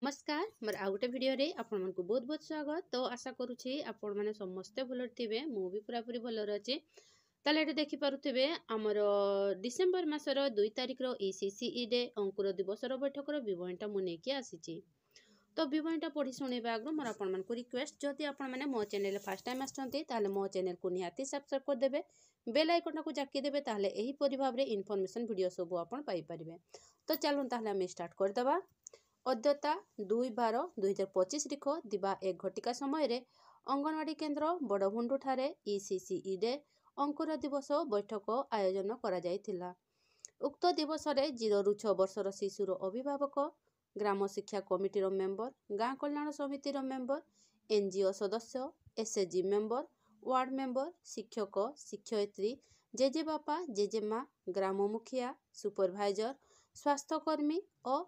नमस्कार मोर आउ गोटे भिडियो आपण मानक बहुत बहुत स्वागत। तो आशा करुँची आपण मैंने समस्ते भल थे मु भी पूरा पूरी भल अच्छे। ताले ये देखिपे आमर डिसेम्बर मासर 2 तारिख ECCE डे अंकुर दिवस बैठक विवरणटा मुझे आसी। तो विवरणटा पढ़ी शुणा आगे मोर आपण मानक रिक्वेस्ट जदि आपण मैंने मो चैनल फर्स्ट टाइम आसते मो चैनल को निहाती सब्सक्राइब करदे, बेल आइकन को जाकीदेवे, ताहले एही परि भाबरे इनफॉरमेशन वीडियो सब आपण पाई परिबे। तो चलूँ ताहले आम स्टार्ट करदबा। अद्यता 2/12/2025 तारीख दिबा 1 घटिका समय अंगनवाड़ी केन्द्र बड़भुंडू ठारे ECCE डे अंकुर दिवस बैठक आयोजन करा जायथिला। उक्त दिवस रे 0 ରୁ 6 वर्षर शिशुर अभिभावक, ग्राम शिक्षा कमिटी मेंबर, गाँ कल्याण समिति मेंबर, NGO सदस्य, SHG मेंबर, वार्ड मेंबर, शिक्षक शिक्षयित्री, जेजेबापा जेजेमा, ग्राम मुखिया, सुपरभाइजर, स्वास्थ्यकर्मी और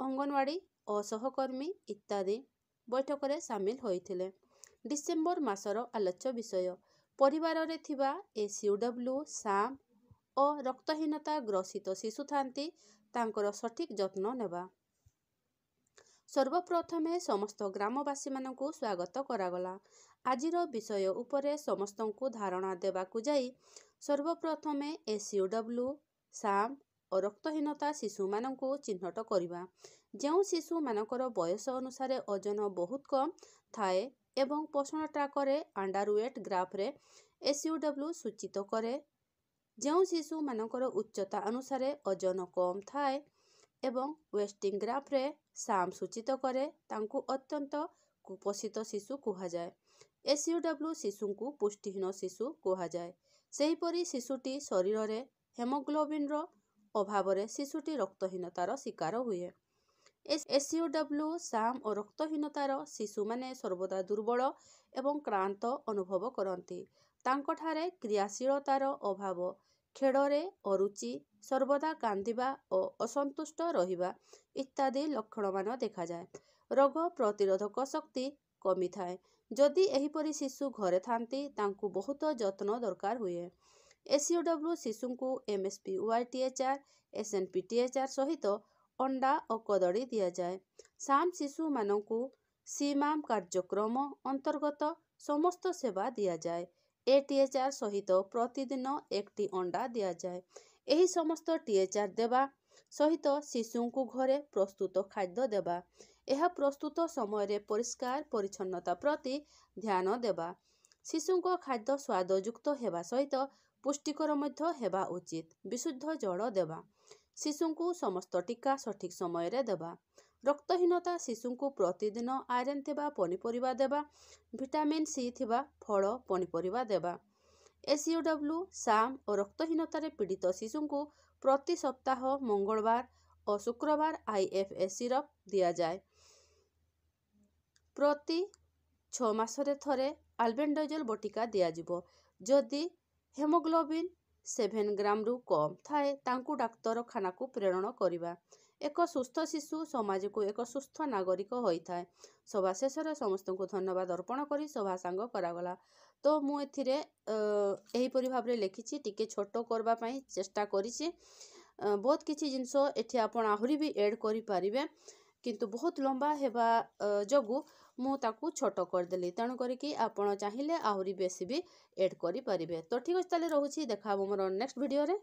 अंगनवाड़ी और सहकर्मी इत्यादि बैठक रे सामिल होइथिले। डिसेम्बर मासर आलोच्य विषय परिवार रे थिबा SUW साम और रक्तहीनता ग्रसित शिशु थांती तांकर सठिक जत्न नेबा। सर्वप्रथमे समस्त ग्रामवासी मानकु स्वागत करागला। आजिर विषय उपरे समस्तंकु धारणा देबाकु जाई सर्वप्रथमे SUW साम और रक्तहीनता शिशु मानकु चिन्हट करिबा। जो शिशु मानकर बयस अनुसार ओजन बहुत कम थाए एवं पोषण ट्राक रे अंडरवेट ग्राफ रे SUW सूचित करे। जो शिशु मानकर उच्चता अनुसार ओजन कम थाए एवं वेस्टिंग ग्राफ रे साम सूचित करे तांकु अत्यंत कुपोषित शिशु कुहा जाए। SUW शिशु को पुष्टिहीन शिशु कुहा जाए। सेहीपरि शिशुटी शरीर रे हेमोग्लोबिन रो अभाव रे शिशुटी रक्तहीनतार शिकार हुए। SUW साम और रक्तहीनतार शिशु माने सर्वदा दुर्बल एवं क्लांत अनुभव करती। तांकठारे क्रियाशीलतार अभाव, खेड़े अरुचि, सर्वदा कांदिबा और असंतुष्ट रहिबा इत्यादि लक्षण मान देखा जाए। रोग प्रतिरोधक शक्ति कमी थाए। जदि एहिपरि शिशु घरे थांती तांकु बहुत जत्न दरकार हुए। SUW शिशु को MSP YTHR SNP THR सहित अंडा और कदड़ी दिया जाए। साम शिशु मानकु सीमाम कार्यक्रम अंतर्गत समस्त सेवा दिया जाए। ATHR सहित प्रतिदिन 1टी अंडा दिया जाए। एही समस्त THR देवा सहित शिशु को घरे प्रस्तुत खाद्य देवा। यह प्रस्तुत समय परिष्कार परिच्छन्नता प्रति ध्यान देवा। शिशु को खाद्य स्वादयुक्त हेबा सहित पुष्टिकर मध्य हेबा उचित। विशुद्ध जल देवा। शिशु को समस्त टीका सठिक समय रे देवा। रक्तहीनता शिशु को प्रतिदिन आयरन थिबा पनीपरिबा देवा। विटामिन C थिबा फल पनीपरिबा देवा। SUW साम और रक्तहीनता रे पीड़ित शिशु को प्रति सप्ताह मंगलवार और शुक्रवार IF सिरप दिया जाए। प्रति 6 मासरे थरे अल्बेंडाजोल बटिका दिया जिवो। जदि हेमोग्लोबिन 7 ग्राम रु कम थाए तांकु डाक्तरखाना को प्रेरण करिबा। एक सुस्थ शिशु समाज को एक सुस्थ नागरिक होइथाए। सभा शेष समस्त को धन्यवाद अर्पण करी सभा सांग करागला। तो मु एथिरे एहीपरि भाबरे लेखिछि, टिके छोटो करबा पई चेष्टा करिछि। बहुत किछि जिंस एठी आपण आहुरी भी ऐड करि पारिबे, किंतु बहुत लंबा हेबा जगु मु ताकू छोटो कर देली। तेणु करिकी आपण चाहिए आहुरी बेसी भी ऐड करि पारिबे। तो ठीक अछि, ताले रहुछि, देखा मोर नेक्स्ट वीडियो रे।